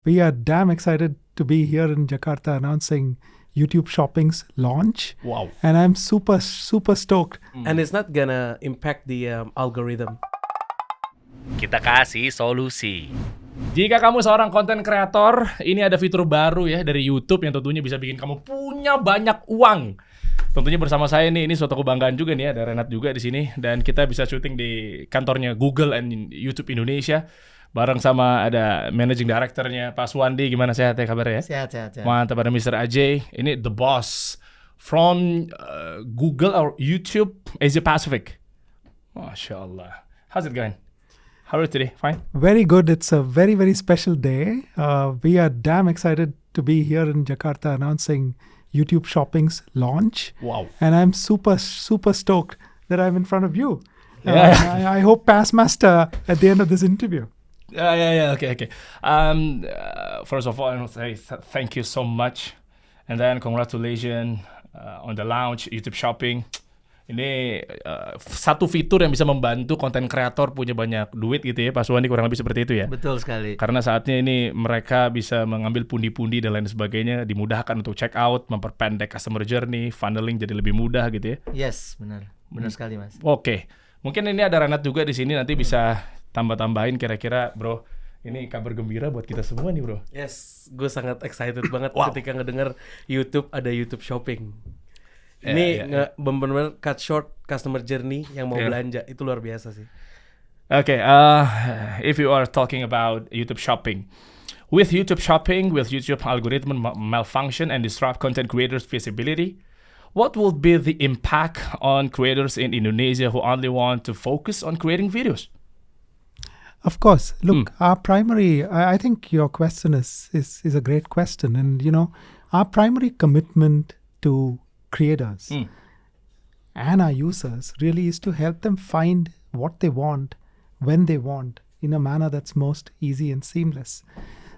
We are damn excited to be here in Jakarta announcing YouTube Shopping's launch. Wow. And I'm super stoked. And it's not gonna impact the algorithm. Kita kasih solusi. Jika kamu seorang konten kreator, ini ada fitur baru ya dari YouTube yang tentunya bisa bikin kamu punya banyak uang. Tentunya bersama saya nih, ini suatu kebanggaan juga nih, ada Renat juga di sini, dan kita bisa syuting di kantornya Google and YouTube Indonesia bareng sama ada Managing Directornya Pak Suwandi. Gimana, sehat ya kabarnya ya? Sehat. Mantap, ada Mr. Ajay. Ini the boss from Google or YouTube Asia Pasific. Masya Allah. How's it going? How are you today? Fine? Very good. It's a very special day. We are damn excited to be here in Jakarta announcing YouTube Shopping's launch. Wow. And I'm super stoked that I'm in front of you. Yeah. I hope pass master at the end of this interview. Yeah. Okay. First of all, I want to say thank you so much. And then congratulations on the launch YouTube Shopping. Ini satu fitur yang bisa membantu konten kreator punya banyak duit gitu ya, Pak Suwandi, kurang lebih seperti itu ya? Betul sekali. Karena saatnya ini mereka bisa mengambil pundi-pundi dan lain sebagainya, dimudahkan untuk check out, memperpendek customer journey, funneling jadi lebih mudah gitu ya? Yes, benar sekali, Mas. Oke. Mungkin ini ada Renat juga di sini, nanti bisa tambah-tambahin kira-kira, bro. Ini kabar gembira buat kita semua nih, bro. Yes, gue sangat excited banget ketika ngedenger YouTube ada YouTube Shopping. Ini benar-benar cut short customer journey yang mau belanja, itu luar biasa sih. Okay, if you are talking about YouTube Shopping, with YouTube algorithm malfunction and disrupt content creators' visibility, what will be the impact on creators in Indonesia who only want to focus on creating videos? Of course. Look, our primary, I think your question is a great question. And, our primary commitment to creators and our users really is to help them find what they want, when they want, in a manner that's most easy and seamless.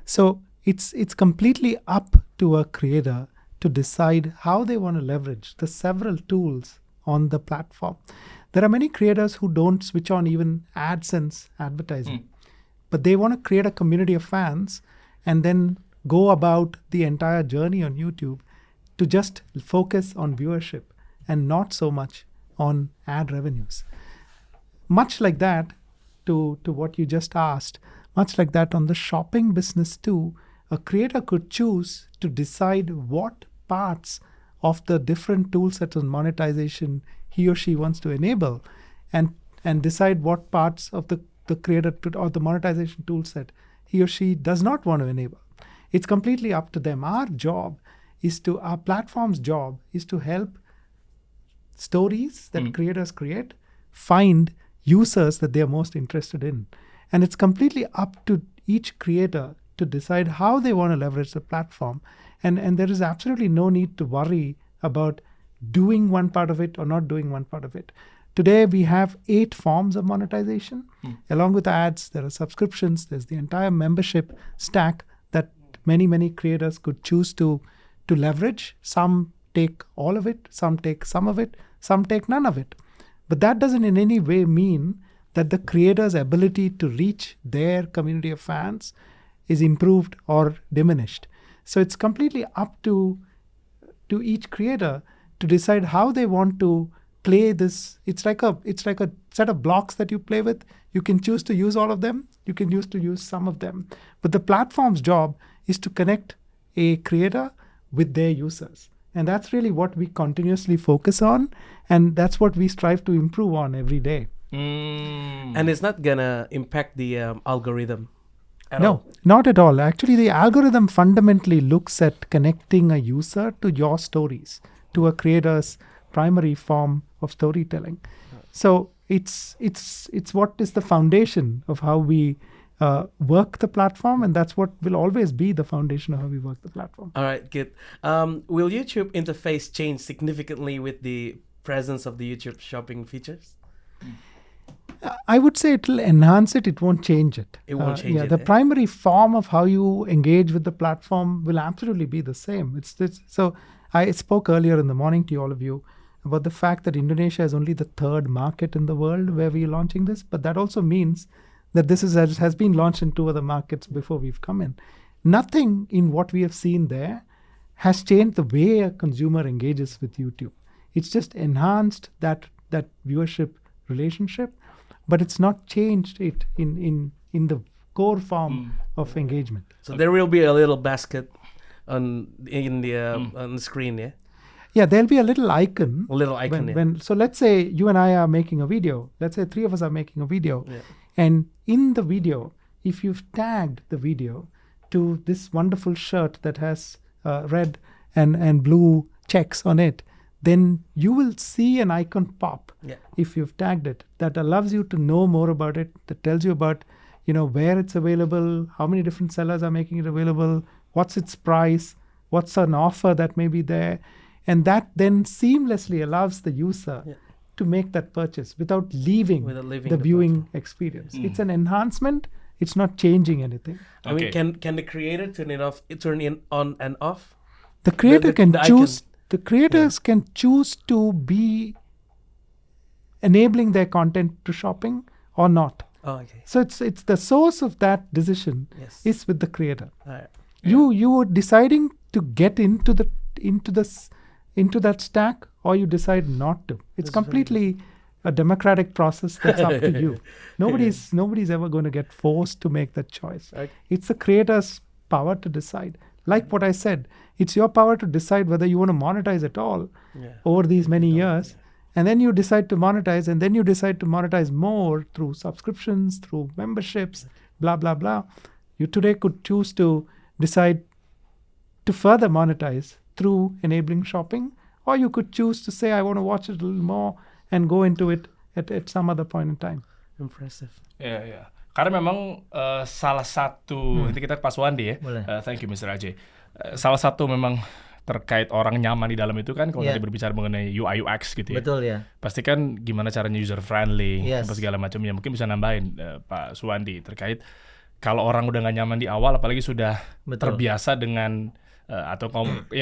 So it's completely up to a creator to decide how they want to leverage the several tools on the platform. There are many creators who don't switch on even AdSense advertising, but they want to create a community of fans and then go about the entire journey on YouTube to just focus on viewership and not so much on ad revenues. Much like that, to what you just asked, much like that on the shopping business too, a creator could choose to decide what parts of the different tool sets on monetization he or she wants to enable and decide what parts of the creator or the monetization tool set he or she does not want to enable. It's completely up to them. Our platform's job is to help stories that creators create find users that they are most interested in. And it's completely up to each creator to decide how they want to leverage the platform. And there is absolutely no need to worry about doing one part of it or not doing one part of it. Today, we have 8 forms of monetization. Along with ads, there are subscriptions, there's the entire membership stack that many creators could choose to leverage. Some take all of it, some take some of it, some take none of it. But that doesn't in any way mean that the creator's ability to reach their community of fans is improved or diminished. So it's completely up to each creator to decide how they want to play this. It's like a set of blocks that you play with. You can choose to use all of them. You can choose to use some of them. But the platform's job is to connect a creator with their users. And that's really what we continuously focus on. And that's what we strive to improve on every day. And it's not gonna impact the algorithm. No, not at all. Actually, the algorithm fundamentally looks at connecting a user to your stories, to a creator's primary form of storytelling. So it's what is the foundation of how we work the platform, and that's what will always be the foundation of how we work the platform. All right, good. Will YouTube interface change significantly with the presence of the YouTube shopping features? I would say it will enhance it. It won't change it. It won't change it. The primary form of how you engage with the platform will absolutely be the same. So I spoke earlier in the morning to all of you about the fact that Indonesia is only the 3rd market in the world where we're launching this, but that also means that this has been launched in 2 other markets before we've come in. nothing in what we have seen there has changed the way a consumer engages with YouTube. It's just enhanced that viewership relationship, but it's not changed it in the core form of engagement. So there will be a little basket on the screen, yeah? Yeah, there'll be a little icon. A little icon, So let's say you and I are making a video. Let's say three of us are making a video. Yeah. And in the video, if you've tagged the video to this wonderful shirt that has red and blue checks on it, then you will see an icon pop if you've tagged it that allows you to know more about it, that tells you about where it's available, how many different sellers are making it available, what's its price, what's an offer that may be there. And that then seamlessly allows the user to make that purchase without leaving the viewing experience. It's an enhancement. It's not changing anything. I mean, can the creator turn it on and off? The creator can choose. Icon. The creators can choose to be enabling their content to shopping or not. Oh, okay. So it's the source of that decision is with the creator. All right. You are deciding to get into that stack, or you decide not to. It's completely a democratic process that's up to you. Nobody's ever going to get forced to make that choice. Okay. It's the creator's power to decide. Like what I said, it's your power to decide whether you want to monetize at all over these many years. And then you decide to monetize, and then you decide to monetize more through subscriptions, through memberships, blah, blah, blah. You today could choose to decide to further monetize through enabling shopping, or you could choose to say, I want to watch it a little more and go into it at some other point in time. Impressive. Yeah. Karena memang salah satu, nanti kita ke Pak Suwandi ya. Thank you Mr. Ajay. Salah satu memang terkait orang nyaman di dalam itu kan kalau tadi berbicara mengenai UI UX gitu ya. Betul ya. Pasti kan gimana caranya user friendly, apa segala macamnya. Mungkin bisa nambahin Pak Suwandi terkait kalau orang udah nggak nyaman di awal, apalagi sudah terbiasa dengan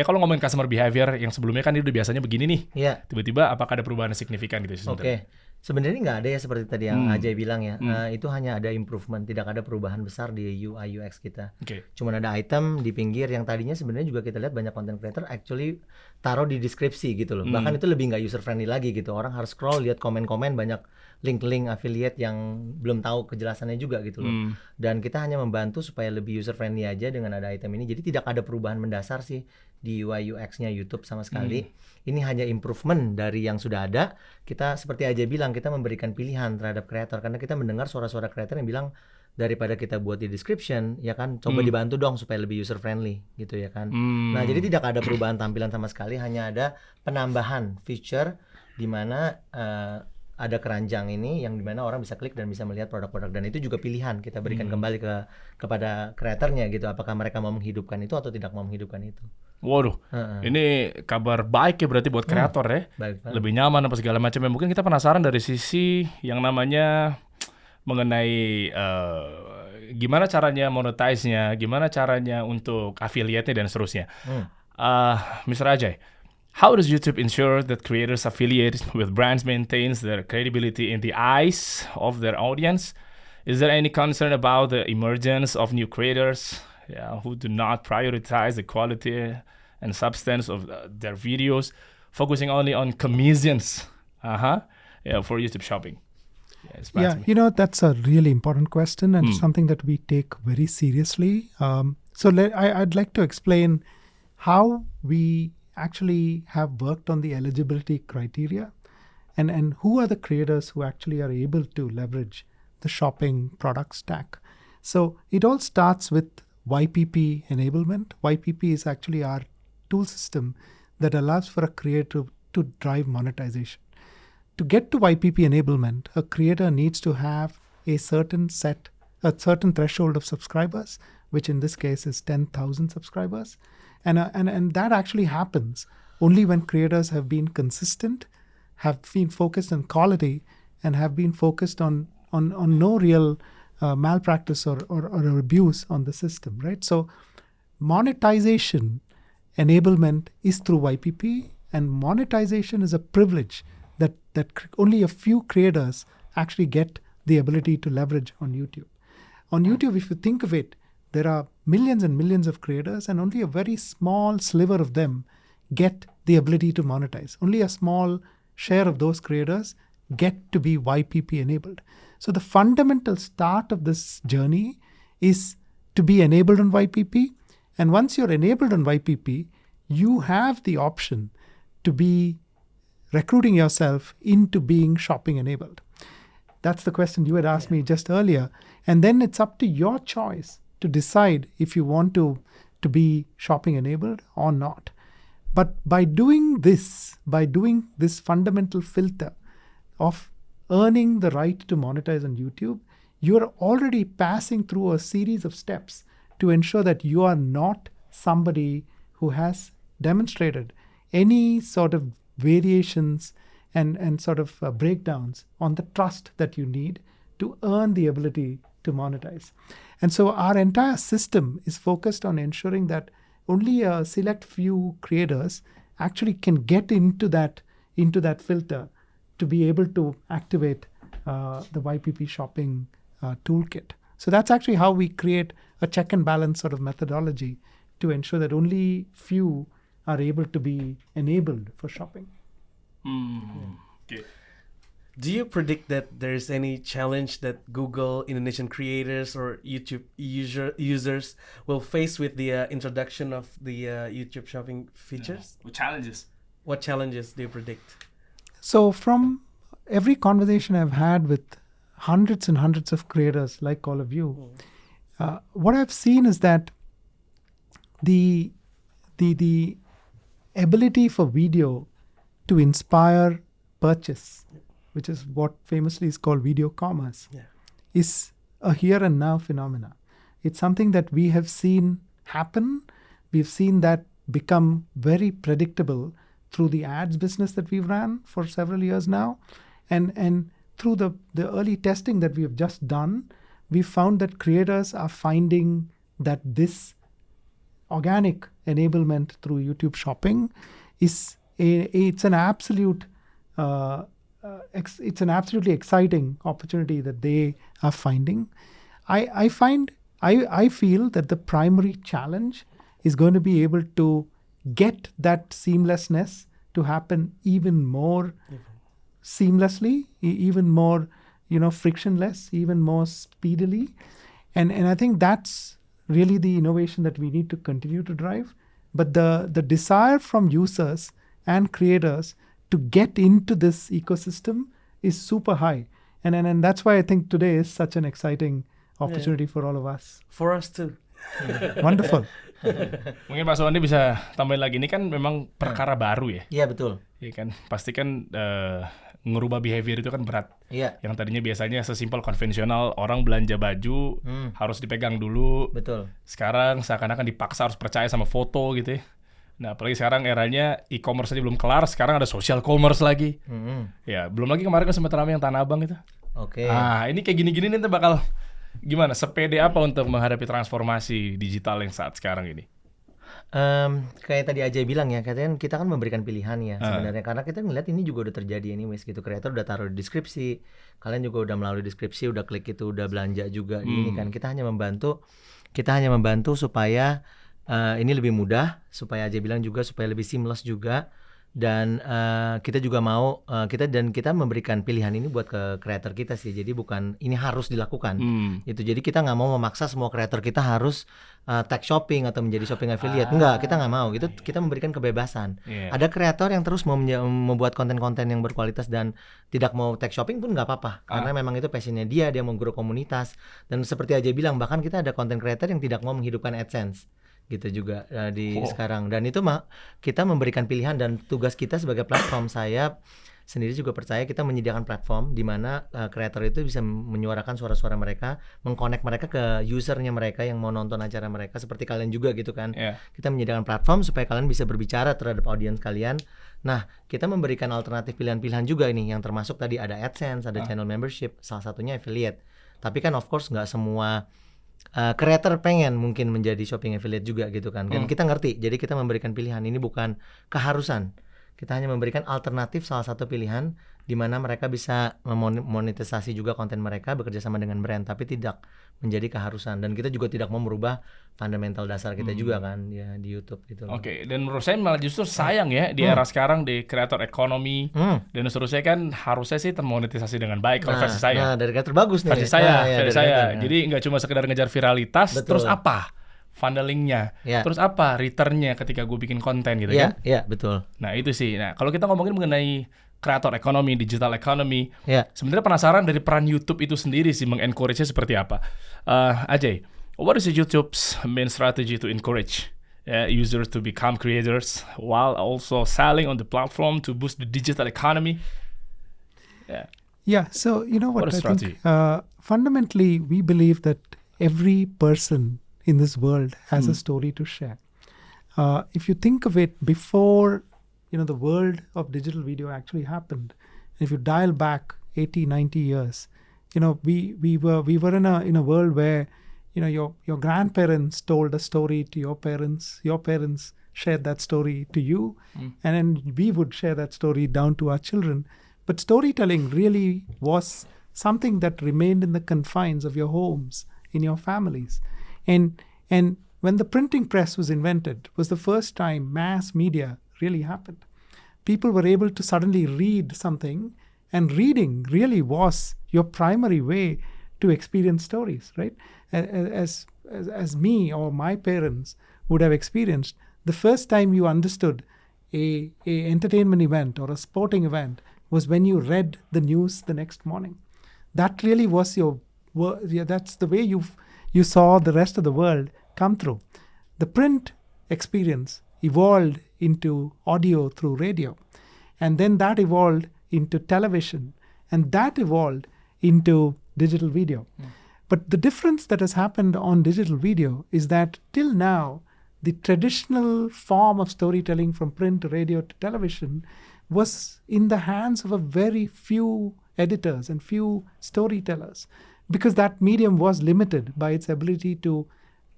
kalau ngomongin customer behavior yang sebelumnya kan dia udah biasanya begini nih. Tiba-tiba apakah ada perubahan signifikan gitu sebenarnya? Oke. Sebenarnya nggak ada ya seperti tadi yang Ajay bilang ya. Itu hanya ada improvement, tidak ada perubahan besar di UI UX kita. Cuman ada item di pinggir yang tadinya sebenarnya juga kita lihat banyak content creator actually taruh di deskripsi gitu loh. Bahkan itu lebih nggak user friendly lagi gitu. Orang harus scroll lihat komen-komen, banyak link-link affiliate yang belum tahu kejelasannya juga gitu loh. Dan kita hanya membantu supaya lebih user friendly aja dengan ada item ini. Jadi tidak ada perubahan mendasar sih di UI UX-nya YouTube sama sekali. Ini hanya improvement dari yang sudah ada. Kita seperti aja bilang, kita memberikan pilihan terhadap kreator karena kita mendengar suara-suara kreator yang bilang daripada kita buat di description ya kan, coba dibantu dong supaya lebih user friendly gitu ya kan. Nah, jadi tidak ada perubahan tampilan sama sekali, hanya ada penambahan feature di mana ada keranjang ini yang dimana orang bisa klik dan bisa melihat produk-produk, dan itu juga pilihan kita berikan kembali kepada kreatornya gitu, apakah mereka mau menghidupkan itu atau tidak mau menghidupkan itu. Waduh, ini kabar baik ya berarti buat kreator ya. Lebih nyaman apa segala macamnya. Mungkin kita penasaran dari sisi yang namanya mengenai gimana caranya monetize-nya, gimana caranya untuk affiliate-nya dan seterusnya. Mr. Ajay, how does YouTube ensure that creators affiliated with brands maintains their credibility in the eyes of their audience? Is there any concern about the emergence of new creators who do not prioritize the quality and substance of their videos, focusing only on commissions for YouTube shopping? That's a really important question and something that we take very seriously. I'd like to explain how we actually have worked on the eligibility criteria and who are the creators who actually are able to leverage the shopping product stack. So it all starts with YPP enablement. YPP is actually our tool system that allows for a creator to drive monetization. To get to YPP enablement, a creator needs to have a certain threshold of subscribers, which in this case is 10,000 subscribers. And that actually happens only when creators have been consistent, have been focused on quality, and have been focused on no real malpractice or abuse on the system, right? So monetization enablement is through YPP, and monetization is a privilege that only a few creators actually get the ability to leverage on YouTube. On YouTube, if you think of it, there are millions and millions of creators, and only a very small sliver of them get the ability to monetize. Only a small share of those creators get to be YPP enabled. So the fundamental start of this journey is to be enabled on YPP. And once you're enabled on YPP, you have the option to be recruiting yourself into being shopping enabled. That's the question you had asked me just earlier. And then it's up to your choice to decide if you want to be shopping enabled or not. But by doing this fundamental filter of earning the right to monetize on YouTube, you are already passing through a series of steps to ensure that you are not somebody who has demonstrated any sort of variations and sort of breakdowns on the trust that you need to earn the ability to monetize. And so our entire system is focused on ensuring that only a select few creators actually can get into that filter to be able to activate the YPP shopping toolkit. So that's actually how we create a check and balance sort of methodology to ensure that only few are able to be enabled for shopping. Okay. Do you predict that there's any challenge that Google, Indonesian creators, or YouTube users will face with the introduction of the YouTube shopping features? What challenges? What challenges do you predict? So from every conversation I've had with hundreds and hundreds of creators like all of you, what I've seen is that the ability for video to inspire purchase, which is what famously is called video commerce, is a here and now phenomena. It's something that we have seen happen. We've seen that become very predictable through the ads business that we've ran for several years now. And through the early testing that we have just done, we found that creators are finding that this organic enablement through YouTube shopping is it's an absolutely exciting opportunity that they are finding. I feel that the primary challenge is going to be able to get that seamlessness to happen even more seamlessly, even more frictionless, even more speedily, and I think that's really the innovation that we need to continue to drive. But the desire from users and creators to get into this ecosystem is super high. And that's why I think today is such an exciting opportunity for all of us. For us too. Wonderful. Mungkin Pak Suwandi bisa tambahin lagi, ini kan memang perkara baru ya. Iya betul. Iya kan, pasti kan ngerubah behavior itu kan berat. Iya. Yang tadinya biasanya sesimpel konvensional, orang belanja baju harus dipegang dulu. Betul. Sekarang seakan-akan dipaksa harus percaya sama foto gitu ya. Nah, apalagi sekarang eranya e-commerce aja belum kelar, sekarang ada social commerce lagi. Ya, belum lagi kemarin kan sempat ramai yang Tanah Abang itu. Oke. Ah, ini kayak gini-gini nih bakal gimana? Sepede apa untuk menghadapi transformasi digital yang saat sekarang ini? Kayak tadi Ajay bilang ya, katanya kita kan memberikan pilihan ya sebenarnya, karena kita ngeliat ini juga udah terjadi anyways gitu. Kreator udah taruh di deskripsi, kalian juga udah melalui deskripsi, udah klik itu, udah belanja juga ini kan. Kita hanya membantu supaya ini lebih mudah, supaya Ajay bilang juga supaya lebih seamless juga. Dan kita juga mau kita memberikan pilihan ini buat ke kreator kita sih. Jadi bukan ini harus dilakukan. Itu jadi kita nggak mau memaksa semua kreator kita harus tag shopping atau menjadi shopping affiliate. Enggak, kita nggak mau. Itu kita memberikan kebebasan. Ada kreator yang terus mau membuat konten-konten yang berkualitas dan tidak mau tag shopping pun nggak apa-apa. Karena memang itu passionnya dia mau grow komunitas. Dan seperti Ajay bilang, bahkan kita ada konten kreator yang tidak mau menghidupkan AdSense. Gitu juga sekarang, dan itu kita memberikan pilihan, dan tugas kita sebagai platform, saya sendiri juga percaya kita menyediakan platform di mana kreator itu bisa menyuarakan suara-suara mereka, mengconnect mereka ke usernya mereka yang mau nonton acara mereka, seperti kalian juga gitu kan. Kita menyediakan platform supaya kalian bisa berbicara terhadap audiens kalian. Nah, kita memberikan alternatif pilihan-pilihan juga ini, yang termasuk tadi ada AdSense, ada channel membership, salah satunya affiliate. Tapi kan of course nggak semua creator pengen mungkin menjadi shopping affiliate juga gitu kan. Dan kita ngerti, jadi kita memberikan pilihan, ini bukan keharusan. Kita hanya memberikan alternatif salah satu pilihan di mana mereka bisa memonetisasi juga konten mereka bekerja sama dengan brand, tapi tidak menjadi keharusan. Dan kita juga tidak mau merubah fundamental dasar kita juga kan ya di YouTube gitu. Oke, dan menurut saya malah justru sayang ya di era sekarang di creator economy dan seterusnya kan harusnya sih termonetisasi dengan baik kalau versi saya. Nah, dari kreator bagus nih. Versi saya. Jadi nggak cuma sekedar ngejar viralitas, Betul. terus apa? Funneling-nya, terus apa return-nya ketika gue bikin konten gitu kan? Iya, betul. Nah itu sih. Nah kalau kita ngomongin mengenai creator economy, digital economy, sebenarnya penasaran dari peran YouTube itu sendiri sih mengencourage-nya seperti apa? Ajay, what is YouTube's main strategy to encourage users to become creators while also selling on the platform to boost the digital economy? Yeah, so you know what I strategy? think fundamentally we believe that every person in this world has a story to share. If you think of it, before the world of digital video actually happened, if you dial back 80, 90 years, we were in a world where your grandparents told a story to your parents shared that story to you, and then we would share that story down to our children. But storytelling really was something that remained in the confines of your homes, in your families. And when the printing press was invented, was the first time mass media really happened. People were able to suddenly read something, and reading really was your primary way to experience stories, right? As me or my parents would have experienced, the first time you understood a entertainment event or a sporting event was when you read the news the next morning. That really was that's the way you saw the rest of the world come through. The print experience evolved into audio through radio, and then that evolved into television, and that evolved into digital video. But the difference that has happened on digital video is that till now, the traditional form of storytelling from print to radio to television was in the hands of a very few editors and few storytellers, because that medium was limited by its ability to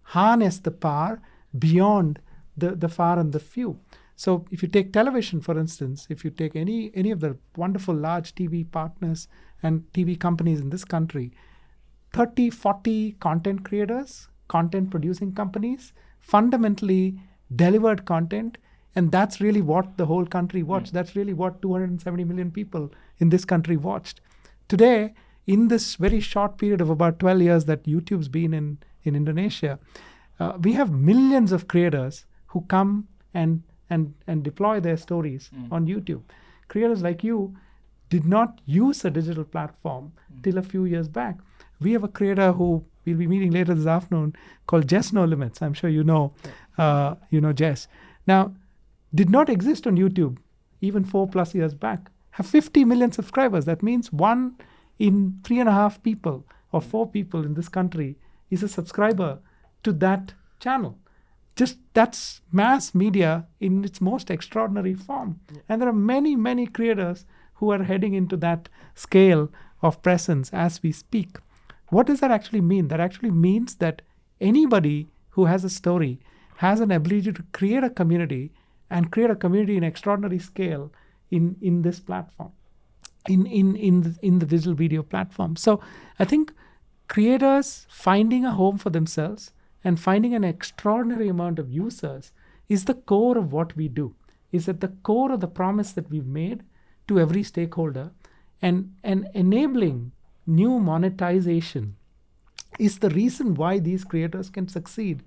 harness the power beyond the far and the few. So if you take television, for instance, if you take any of the wonderful large TV partners and TV companies in this country, 30, 40 content creators, content producing companies, fundamentally delivered content, and that's really what the whole country watched. That's really what 270 million people in this country watched. Today, in this very short period of about 12 years that YouTube's been in Indonesia, we have millions of creators who come and deploy their stories on YouTube. Creators like you did not use a digital platform till a few years back. We have a creator who we'll be meeting later this afternoon called Jess No Limits. I'm sure you know Jess. Now, did not exist on YouTube even 4+ years back. Have 50 million subscribers. That means 1 in 3.5 people or 4 people in this country is a subscriber to that channel. Just that's mass media in its most extraordinary form. And there are many, many creators who are heading into that scale of presence as we speak. What does that actually mean? That actually means that anybody who has a story has an ability to create a community and create a community in extraordinary scale in this platform, in the digital video platform. So I think creators finding a home for themselves and finding an extraordinary amount of users is the core of what we do, is at the core of the promise that we've made to every stakeholder, and enabling new monetization is the reason why these creators can succeed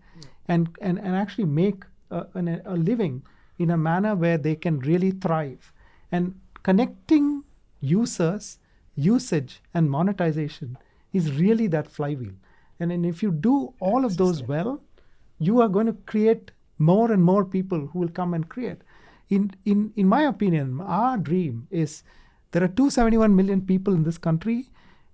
and actually make a living in a manner where they can really thrive. And connecting users, usage, and monetization is really that flywheel. And then if you do all of those well, you are going to create more and more people who will come and create. In my opinion, our dream is there are 271 million people in this country.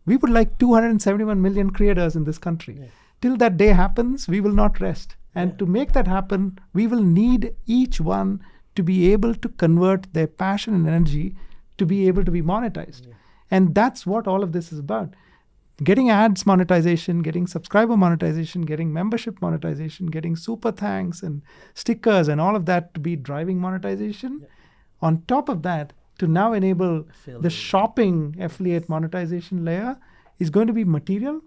We would like 271 million creators in this country. Yeah. Till that day happens, we will not rest. And to make that happen, we will need each one to be able to convert their passion and energy to be able to be monetized. Yeah. And that's what all of this is about. Getting ads monetization, getting subscriber monetization, getting membership monetization, getting super thanks and stickers and all of that to be driving monetization. Yeah. On top of that, to now enable the Affiliate. shopping affiliate monetization layer is going to be material,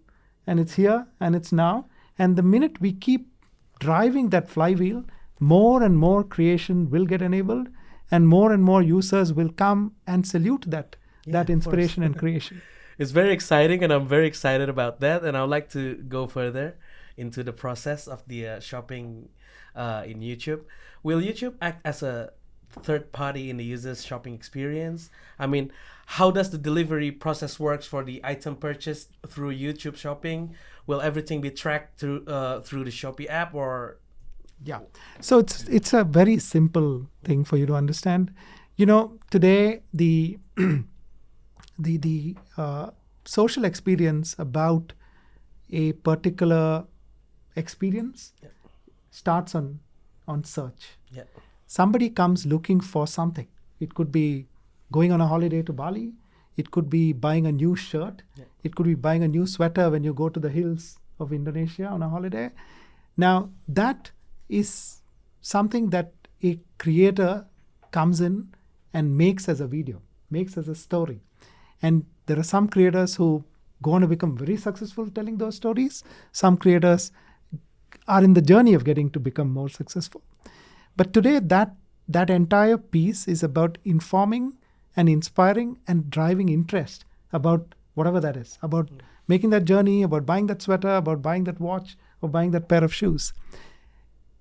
and it's here and it's now. And the minute we keep driving that flywheel, more and more creation will get enabled, and more users will come and salute that of inspiration course. and creation. It's very exciting, and I'm very excited about that. And I would like to go further into the process of the shopping in YouTube. Will YouTube act as a third party in the user's shopping experience? I mean, how does the delivery process works for the item purchased through YouTube Shopping? Will everything be tracked through the Shopee app, or? Yeah. So it's a very simple thing for you to understand. Today the social experience about a particular experience starts on search. Yeah. Somebody comes looking for something. It could be going on a holiday to Bali. It could be buying a new shirt. Yeah. It could be buying a new sweater when you go to the hills of Indonesia on a holiday. Now, that is something that a creator comes in and makes as a video, makes as a story. And there are some creators who go on to become very successful telling those stories. Some creators are in the journey of getting to become more successful. But today, that entire piece is about informing and inspiring and driving interest about whatever that is, about making that journey, about buying that sweater, about buying that watch, or buying that pair of shoes.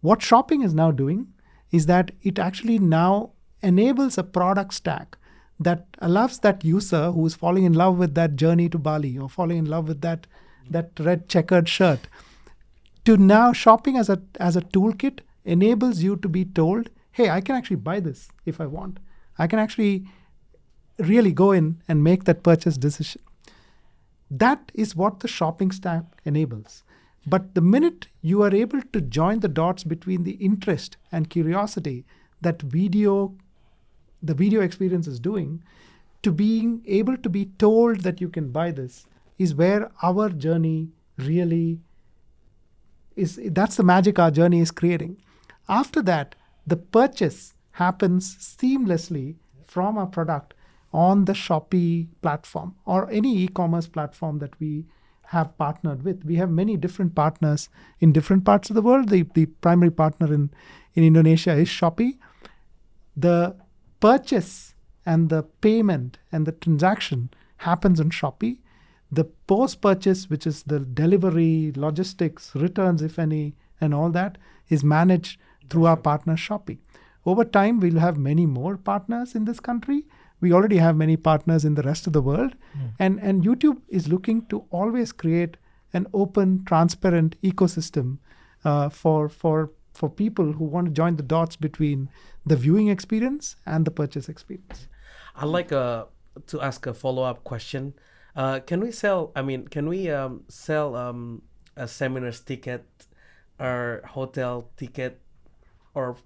What shopping is now doing is that it actually now enables a product stack that allows that user who is falling in love with that journey to Bali or falling in love with that red checkered shirt to now shopping as a toolkit enables you to be told, hey, I can actually buy this if I want. I can actually really go in and make that purchase decision. That is what the shopping stack enables. But the minute you are able to join the dots between the interest and curiosity that the video experience is doing, to being able to be told that you can buy this is where our journey really is. That's the magic our journey is creating. After that, the purchase happens seamlessly from our product on the Shopee platform or any e-commerce platform that we have partnered with. We have many different partners in different parts of the world. The primary partner in Indonesia is Shopee. The purchase and the payment and the transaction happens on Shopee. The post-purchase, which is the delivery, logistics, returns, if any, and all that, is managed through our partner Shopee. Over time, we'll have many more partners in this country. We already have many partners in the rest of the world. And YouTube is looking to always create an open, transparent ecosystem for people who want to join the dots between the viewing experience and the purchase experience. I'd like to ask a follow-up question. Can we sell a seminar's ticket or hotel ticket or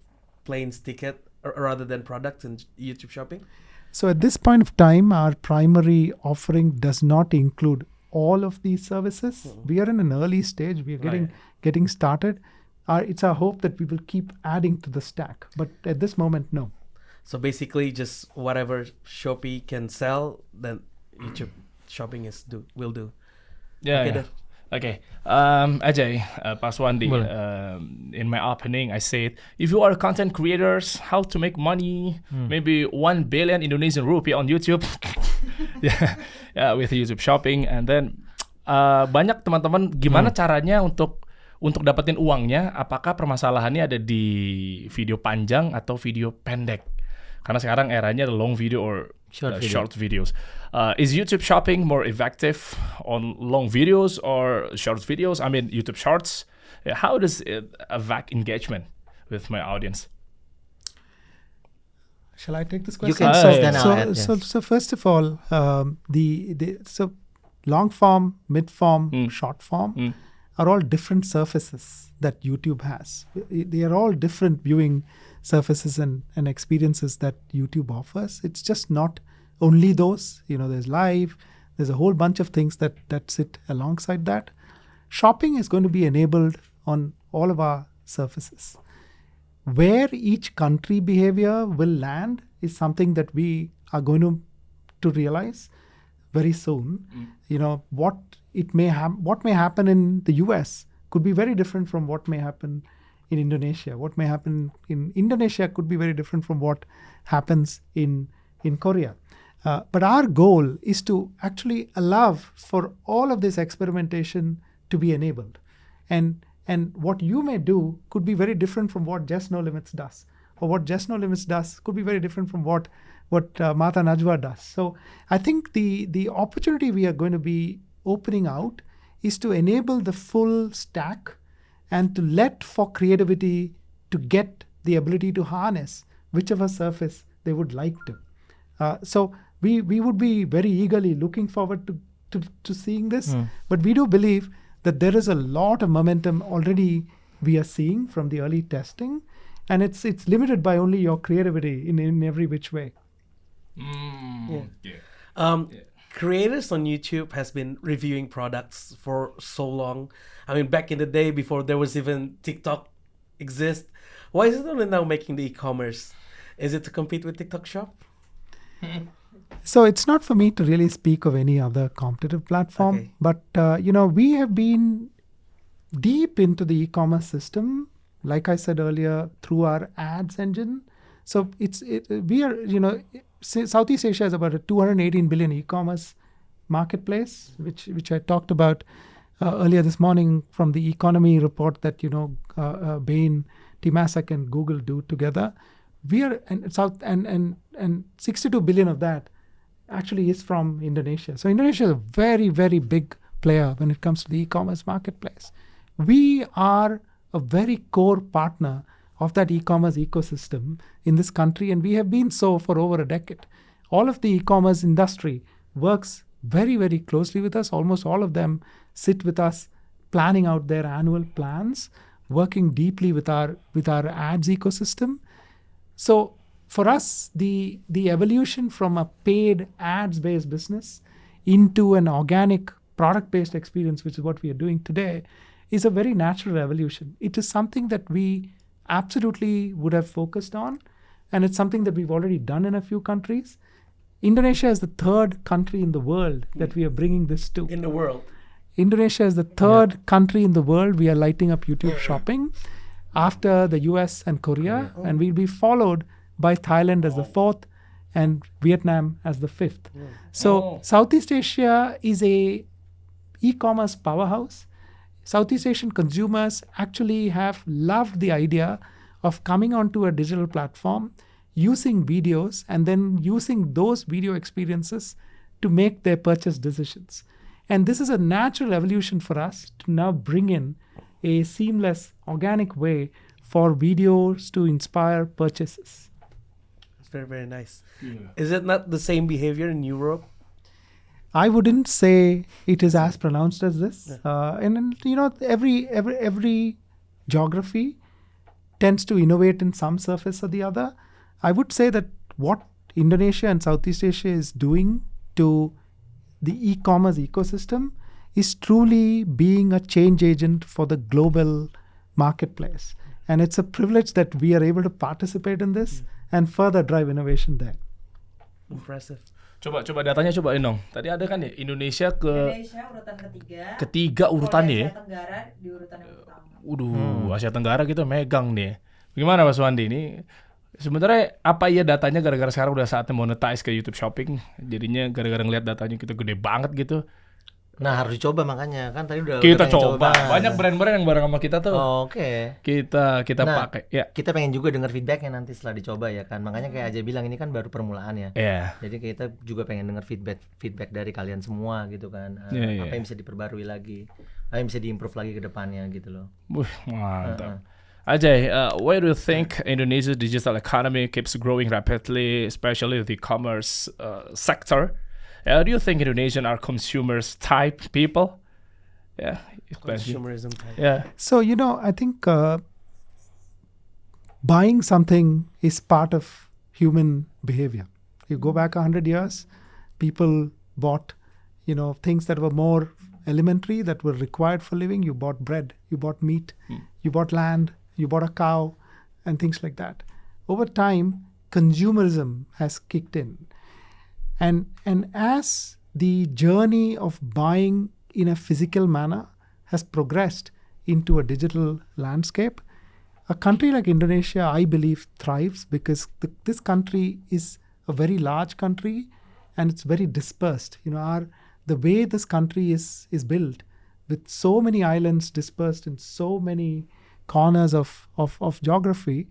planes ticket rather than products in YouTube Shopping? So at this point of time, our primary offering does not include all of these services. We are in an early stage. We are getting started. It's our hope that we will keep adding to the stack. But at this moment, no. So basically, just whatever Shopee can sell, then YouTube Shopping will do. Yeah. Okay, yeah. Okay, Ajay, Pak Suwandi, in my opening, I said, if you are content creators, how to make money, maybe 1 billion Indonesian rupiah on YouTube, yeah, with YouTube Shopping, and then banyak teman-teman gimana caranya untuk dapetin uangnya? Apakah permasalahannya ada di video panjang atau video pendek? Karena sekarang eranya long video or short videos. Is YouTube Shopping more effective on long videos or short videos? I mean, YouTube Shorts. How does it affect engagement with my audience? Shall I take this You question? can So first of all, so long form, mid form, short form are all different surfaces that YouTube has. They are all different viewing surfaces and experiences that YouTube offers. It's just not only those. There's live, there's a whole bunch of things that sit alongside that. Shopping is going to be enabled on all of our surfaces. Where each country behavior will land is something that we are going to realize very soon. What may happen in the US could be very different from what may happen in Indonesia. What may happen in Indonesia could be very different from what happens in Korea. But our goal is to actually allow for all of this experimentation to be enabled. And what you may do could be very different from what Just No Limits does. Or what Just No Limits does could be very different from what Mata Najwa does. So I think the opportunity we are going to be opening out is to enable the full stack and to let for creativity to get the ability to harness whichever surface they would like to. So we would be very eagerly looking forward to seeing this. But we do believe that there is a lot of momentum already we are seeing from the early testing. And it's limited by only your creativity in every which way. Creators on YouTube has been reviewing products for so long. I mean, back in the day before there was even TikTok exist. Why is it only now making the e-commerce? Is it to compete with TikTok Shop? So it's not for me to really speak of any other competitive platform. But, we have been deep into the e-commerce system, like I said earlier, through our ads engine. So Southeast Asia is about a 218 billion e-commerce marketplace, which I talked about earlier this morning from the economy report that Bain, Temasek, and Google do together. We are and 62 billion of that actually is from Indonesia. So Indonesia is a very, very big player when it comes to the e-commerce marketplace. We are a very core partner of that e-commerce ecosystem in this country, and we have been so for over a decade. All of the e-commerce industry works very, very closely with us. Almost all of them sit with us, planning out their annual plans, working deeply with our ads ecosystem. So for us, the evolution from a paid ads-based business into an organic product-based experience, which is what we are doing today, is a very natural evolution. It is something that we absolutely would have focused on, and it's something that we've already done in a few countries. Indonesia is the third country in the world that we are bringing this to. In the world. Indonesia is the third country in the world we are lighting up YouTube shopping after the US and Korea, and we'll be followed by Thailand as the fourth and Vietnam as the fifth. So Southeast Asia is a e-commerce powerhouse. Southeast Asian consumers actually have loved the idea of coming onto a digital platform, using videos, and then using those video experiences to make their purchase decisions. And this is a natural evolution for us to now bring in a seamless, organic way for videos to inspire purchases. It's very, very nice. Is it not the same behavior in Europe? I wouldn't say it is as pronounced as this. And every geography tends to innovate in some surface or the other. I would say that what Indonesia and Southeast Asia is doing to the e-commerce ecosystem is truly being a change agent for the global marketplace. And it's a privilege that we are able to participate in this and further drive innovation there. Impressive. Coba datanya cobain dong. Tadi ada kan ya Indonesia urutan ketiga urutannya ya. Asia Tenggara di urutan yang pertama. Asia Tenggara kita megang nih. Bagaimana Mas Suwandi ini? Sebenarnya apa iya datanya gara-gara sekarang udah saatnya monetize ke YouTube Shopping, jadinya gara-gara ngeliat datanya kita gede banget gitu. Nah, harus dicoba makanya kan tadi udah kita coba. Banyak brand-brand yang bareng sama kita tuh. Oke. Kita pakai. Ya. Kita pengen juga dengar feedbacknya nanti setelah dicoba ya kan. Makanya kayak Ajay bilang ini kan baru permulaan ya. Iya. Jadi kita juga pengen dengar feedback dari kalian semua gitu kan. Apa yang bisa diperbarui lagi, apa yang bisa diimprove lagi ke depannya gitu loh. Mantap. Ajay, why do you think Indonesia's digital economy keeps growing rapidly, especially the e-commerce sector? Do you think Indonesian are consumers type people? Yeah, Consumerism type. Yeah. So, I think buying something is part of human behavior. You go back 100 years, people bought, things that were more elementary, that were required for living. You bought bread, you bought meat, you bought land, you bought a cow, and things like that. Over time, consumerism has kicked in. And as the journey of buying in a physical manner has progressed into a digital landscape, a country like Indonesia, I believe, thrives because this country is a very large country and it's very dispersed. The way this country is built, with so many islands dispersed in so many corners of geography,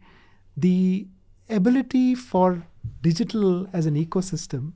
the ability for digital as an ecosystem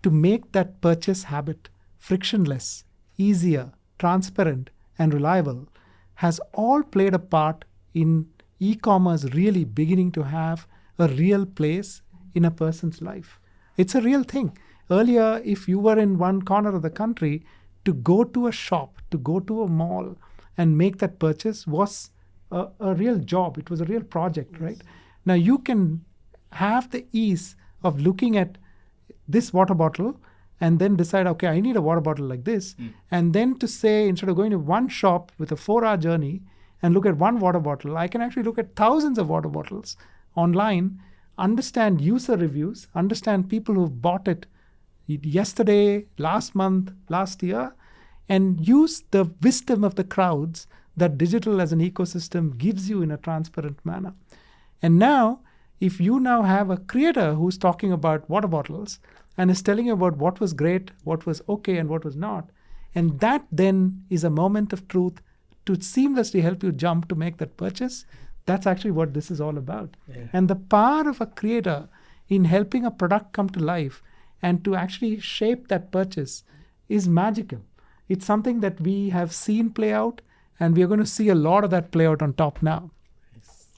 to make that purchase habit frictionless, easier, transparent, and reliable has all played a part in e-commerce really beginning to have a real place in a person's life. It's a real thing. Earlier, if you were in one corner of the country, to go to a shop, to go to a mall and make that purchase was a real job. It was a real project, right? Now you can have the ease of looking at this water bottle and then decide, okay, I need a water bottle like this. And then to say, instead of going to one shop with a 4-hour journey and look at one water bottle, I can actually look at thousands of water bottles online, understand user reviews, understand people who've bought it yesterday, last month, last year, and use the wisdom of the crowds that digital as an ecosystem gives you in a transparent manner. And now, if you now have a creator who's talking about water bottles and is telling you about what was great, what was okay, and what was not, and that then is a moment of truth to seamlessly help you jump to make that purchase, that's actually what this is all about. Yeah. And the power of a creator in helping a product come to life and to actually shape that purchase is magical. It's something that we have seen play out, and we are going to see a lot of that play out on top now. Yes.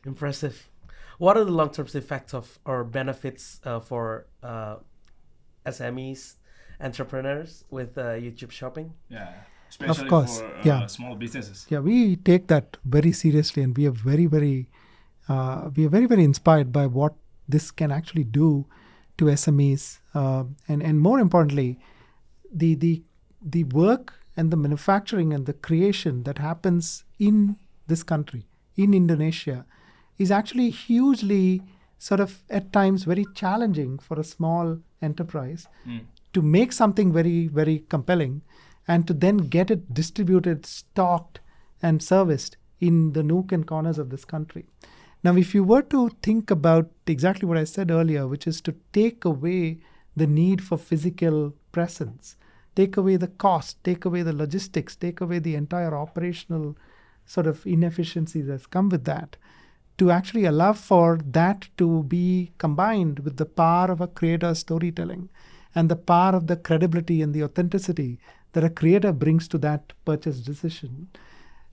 Impressive. What are the long-term effects of or benefits for SMEs, entrepreneurs with YouTube Shopping? Yeah, especially of course, for small businesses. Yeah, we take that very seriously, and we are very, very inspired by what this can actually do to SMEs, and more importantly, the work and the manufacturing and the creation that happens in this country, in Indonesia, is actually hugely sort of at times very challenging for a small enterprise to make something very, very compelling and to then get it distributed, stocked, and serviced in the nook and corners of this country. Now, if you were to think about exactly what I said earlier, which is to take away the need for physical presence, take away the cost, take away the logistics, take away the entire operational sort of inefficiencies that come with that, to actually allow for that to be combined with the power of a creator's storytelling and the power of the credibility and the authenticity that a creator brings to that purchase decision,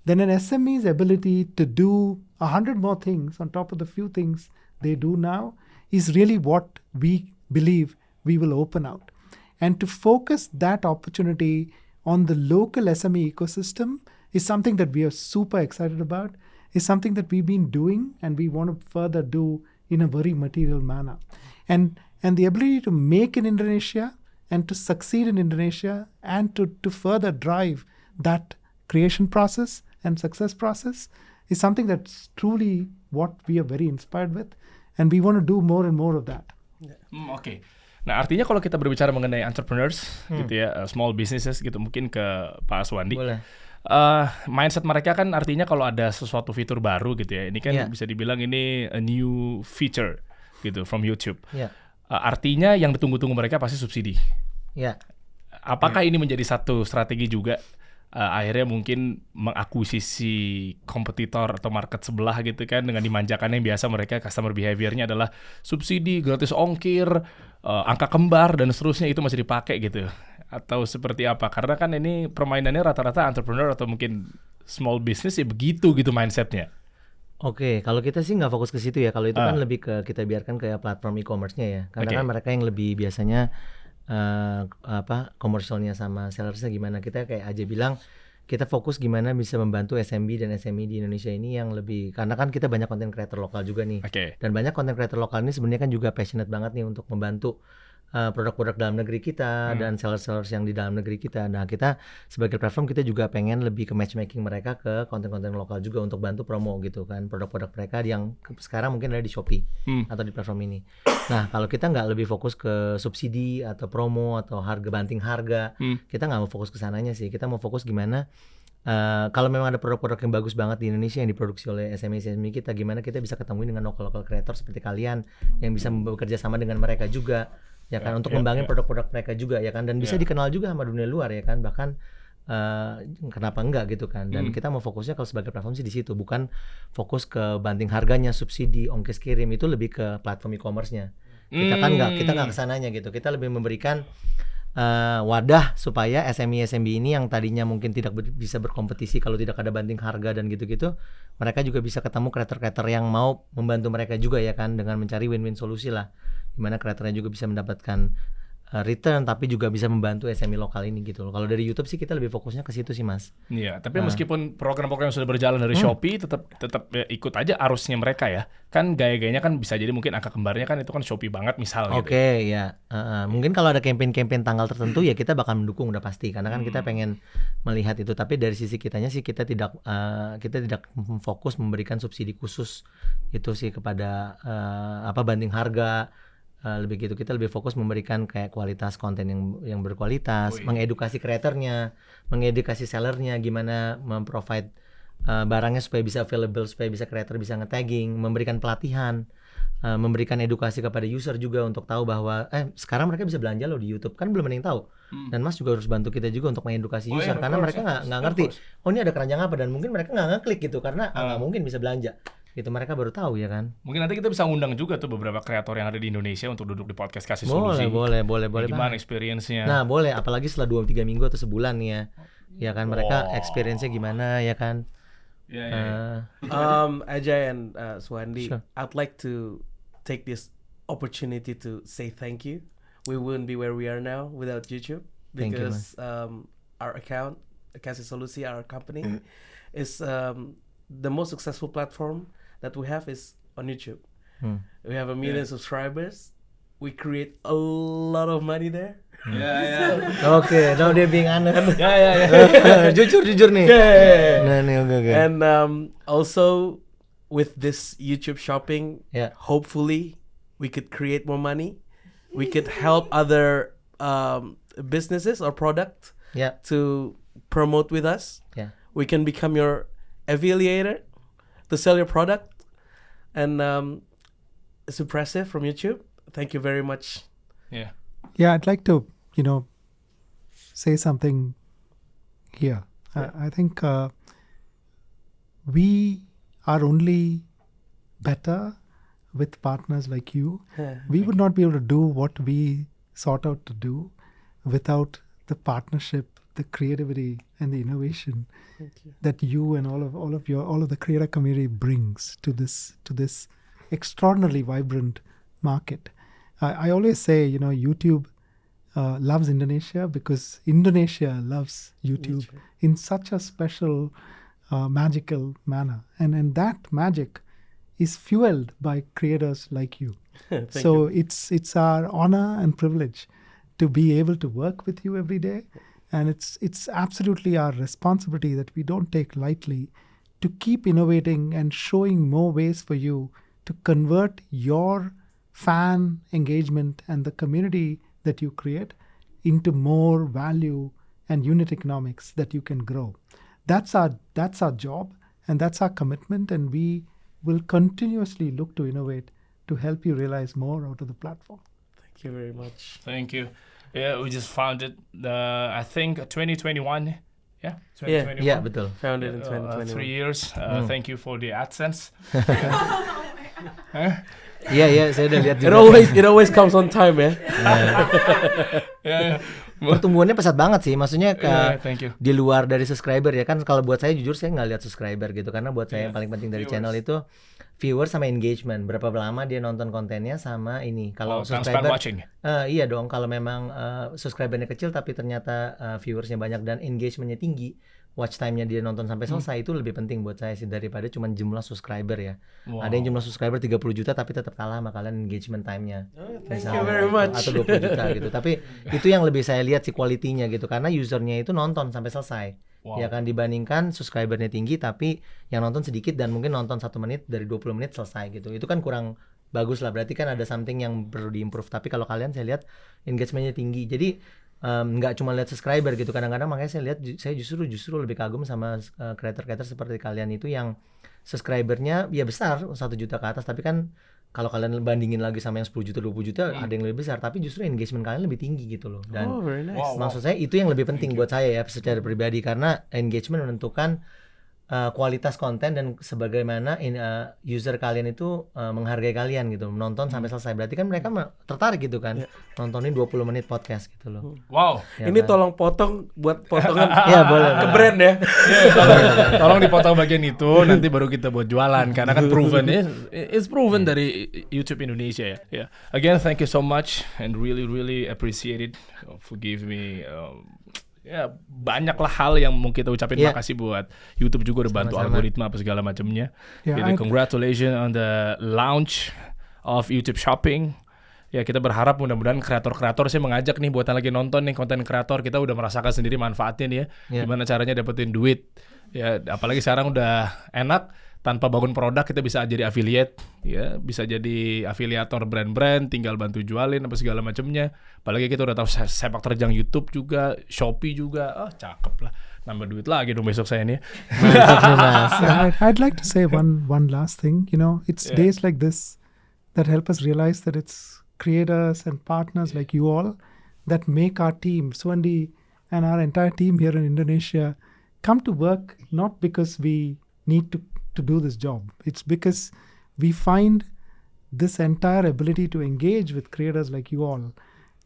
then an SME's ability to do 100 more things on top of the few things they do now is really what we believe we will open out. And to focus that opportunity on the local SME ecosystem is something that we are super excited about, is something that we've been doing and we want to further do in a very material manner. And the ability to make in Indonesia and to succeed in Indonesia and to further drive that creation process and success process is something that's truly what we are very inspired with, and we want to do more and more of that. Oke. Nah, artinya kalau kita berbicara mengenai entrepreneurs gitu ya, small businesses gitu, mungkin ke Pak Suwandi. Boleh. Mindset mereka kan artinya kalau ada sesuatu fitur baru gitu ya, ini kan bisa dibilang ini a new feature gitu from YouTube. Artinya yang ditunggu-tunggu mereka pasti subsidi. Apakah ini menjadi satu strategi juga akhirnya mungkin mengakuisisi kompetitor atau market sebelah gitu kan, dengan dimanjakan yang biasa mereka customer behavior-nya adalah subsidi, gratis ongkir, angka kembar dan seterusnya, itu masih dipakai gitu, atau seperti apa? Karena kan ini permainannya rata-rata entrepreneur atau mungkin small business ya begitu gitu mindsetnya. Oke, kalau kita sih nggak fokus ke situ ya. Kalau itu kan lebih ke kita biarkan kayak platform e-commerce-nya ya. Karena kan mereka yang lebih biasanya komersialnya sama sellersnya gimana. Kita kayak Ajay bilang, kita fokus gimana bisa membantu SMB dan SME di Indonesia ini yang lebih, karena kan kita banyak content creator lokal juga nih. Dan banyak content creator lokal ini sebenarnya kan juga passionate banget nih untuk membantu produk-produk dalam negeri kita dan seller-sellers yang di dalam negeri kita. Nah, kita sebagai platform kita juga pengen lebih ke matchmaking mereka ke konten-konten lokal juga untuk bantu promo gitu kan produk-produk mereka yang sekarang mungkin ada di Shopee atau di platform ini. Nah, kalau kita nggak lebih fokus ke subsidi atau promo atau harga banting harga, kita nggak mau fokus ke sananya sih. Kita mau fokus gimana kalau memang ada produk-produk yang bagus banget di Indonesia yang diproduksi oleh SME kita, gimana kita bisa ketemu dengan local creator seperti kalian yang bisa bekerja sama dengan mereka juga. Ya kan untuk ngembangin produk-produk mereka juga ya kan dan bisa dikenal juga sama dunia luar ya kan bahkan kenapa enggak gitu kan dan kita mau fokusnya kalau sebagai platform sih di situ bukan fokus ke banting harganya subsidi ongkos kirim itu lebih ke platform e-commerce-nya kita kan nggak kesananya gitu kita lebih memberikan wadah supaya SME ini yang tadinya mungkin tidak bisa berkompetisi kalau tidak ada banting harga dan gitu-gitu mereka juga bisa ketemu kreator-kreator yang mau membantu mereka juga ya kan dengan mencari win-win solusi lah dimana kreatornya juga bisa mendapatkan return tapi juga bisa membantu SME lokal ini gitu loh. Kalau dari YouTube sih kita lebih fokusnya ke situ sih Mas. Iya, tapi meskipun program-program yang sudah berjalan dari Shopee tetap ya, ikut aja arusnya mereka ya. Kan gaya-gayanya kan bisa jadi mungkin angka kembarnya kan itu kan Shopee banget misal gitu. Oke, ya. Mungkin kalau ada campaign-campaign tanggal tertentu ya kita bakal mendukung udah pasti karena kan kita pengen melihat itu tapi dari sisi kitanya sih kita tidak fokus memberikan subsidi khusus itu sih kepada banding harga lebih gitu kita lebih fokus memberikan kayak kualitas konten yang berkualitas, mengedukasi kreatornya, mengedukasi sellernya gimana memprovide barangnya supaya bisa available, supaya bisa kreator bisa nge-tagging, memberikan pelatihan, memberikan edukasi kepada user juga untuk tahu bahwa sekarang mereka bisa belanja loh di YouTube kan belum ada yang tahu. Dan Mas juga harus bantu kita juga untuk mengedukasi user karena mereka nggak ngerti. Oh ini ada keranjang apa dan mungkin mereka nggak ngeklik gitu karena nggak mungkin bisa belanja. Gitu mereka baru tahu ya kan. Mungkin nanti kita bisa undang juga tuh beberapa kreator yang ada di Indonesia untuk duduk di podcast Kasisolusi. Boleh. Gimana experience-nya? Nah, boleh apalagi setelah 2-3 minggu atau sebulan nih ya. Ya kan mereka experience-nya gimana ya kan. Ajay and Suwandi, Sure. I'd like to take this opportunity to say thank you. We wouldn't be where we are now without YouTube Thank you, because our account, Kasisolusi, our company, is the most successful platform that we have is on YouTube. We have 1 million subscribers. We create a lot of money there. Oke, now dia being honest. Jujur nih. Nah, nih oke. And also with this YouTube shopping, hopefully we could create more money. We could help other businesses or product to promote with us. We can become your affiliator to sell your product. And it's impressive from YouTube. Thank you very much. Yeah, I'd like to, say something here. I think we are only better with partners like you. We would not be able to do what we sought out to do without the partnership, the creativity, and the innovation that you and all of the creator community brings to this extraordinarily vibrant market. I always say, YouTube loves Indonesia because Indonesia loves YouTube in such a special, magical manner, and that magic is fueled by creators like you. So it's our honor and privilege to be able to work with you every day. And it's absolutely our responsibility that we don't take lightly to keep innovating and showing more ways for you to convert your fan engagement and the community that you create into more value and unit economics that you can grow. That's our job and that's our commitment, and we will continuously look to innovate to help you realize more out of the platform. Thank you very much. Thank you. Yeah, we just founded I think 2021. Yeah, 2021. Yeah, betul. Founded in 2021. 3 years. Thank you for the AdSense. Iya, saya udah lihat juga. It always comes on time ya. Pertumbuhannya pesat banget sih, maksudnya thank you. di luar dari subscriber ya kan. Kalau buat saya jujur saya nggak lihat subscriber gitu karena buat saya yang paling penting dari channel itu viewer sama engagement, berapa lama dia nonton kontennya sama ini. Kalau subscriber iya dong, kalau memang subscribernya kecil tapi ternyata viewersnya banyak dan engagementnya tinggi, watch time-nya dia nonton sampai selesai itu lebih penting buat saya sih daripada cuma jumlah subscriber ya. Ada yang jumlah subscriber 30 juta tapi tetap kalah sama kalian engagement time-nya. Thank you very much. Atau 20 juta gitu. Tapi itu yang lebih saya lihat sih quality-nya gitu karena usernya itu nonton sampai selesai. Ya kan dibandingkan subscribernya tinggi tapi yang nonton sedikit dan mungkin nonton 1 menit dari 20 menit selesai gitu. Itu kan kurang bagus lah. Berarti kan ada something yang perlu diimprove. Tapi kalau kalian saya lihat engagement-nya tinggi. Jadi nggak cuma lihat subscriber gitu, kadang-kadang makanya saya justru lebih kagum sama creator-creator seperti kalian itu yang subscribernya ya besar 1 juta ke atas, tapi kan kalau kalian bandingin lagi sama yang 10 juta 20 juta ada yang lebih besar, tapi justru engagement kalian lebih tinggi gitu loh. Dan very nice. maksud saya itu yang lebih penting buat saya ya secara pribadi karena engagement menentukan kualitas konten dan sebagaimana user kalian itu menghargai kalian gitu, menonton sampai selesai. Berarti kan mereka tertarik gitu kan, nontonin 20 menit podcast gitu loh. Wow. Ya Ini kan? tolong potong buat potongan Ya boleh. ke brand ya. Tolong dipotong bagian itu nanti baru kita buat jualan karena kan proven ya. It's proven dari YouTube Indonesia ya. Yeah. Again, thank you so much and really appreciate it. Forgive me. Ya banyaklah hal yang mau kita ucapin makasih buat YouTube juga udah bantu algoritma apa segala macamnya. Jadi congratulations on the launch of YouTube Shopping. Ya kita berharap mudah-mudahan kreator-kreator saya mengajak nih buat yang lagi nonton nih konten kreator, kita udah merasakan sendiri manfaatnya nih ya. Gimana caranya dapetin duit. Ya apalagi sekarang udah enak tanpa bangun produk kita bisa jadi affiliate ya, bisa jadi afiliator brand-brand, tinggal bantu jualin apa segala macamnya. Apalagi kita udah tahu sepak terjang YouTube juga, Shopee juga. Cakep lah. Nambah duit lagi dong besok saya nih. I'd like to say one last thing, it's days like this that help us realize that it's creators and partners like you all that make our team, Suwandi and our entire team here in Indonesia, come to work not because we need to do this job. It's because we find this entire ability to engage with creators like you all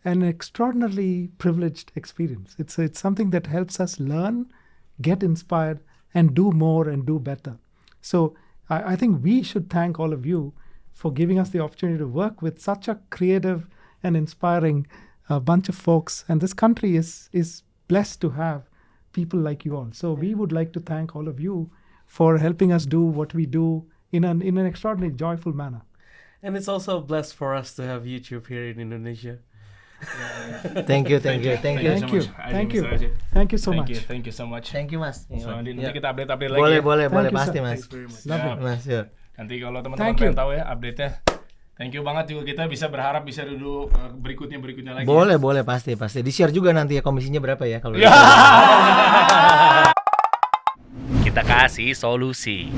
an extraordinarily privileged experience. It's something that helps us learn, get inspired, and do more and do better. So I think we should thank all of you for giving us the opportunity to work with such a creative and inspiring bunch of folks. And this country is blessed to have people like you all. So we would like to thank all of you for helping us do what we do in an extraordinarily joyful manner. And it's also blessed for us to have YouTube here in Indonesia. Thank you so much. Thank you so much. Thank you Mas. So, nanti kita update lagi. Boleh Thank you, pasti sir. Mas. Mas, Nanti kalau teman-teman pengen tahu ya update-nya. Thank you banget juga, kita bisa berharap bisa duduk berikutnya lagi. Boleh pasti. Di-share juga nanti ya komisinya berapa ya kalau Kita kasih solusi.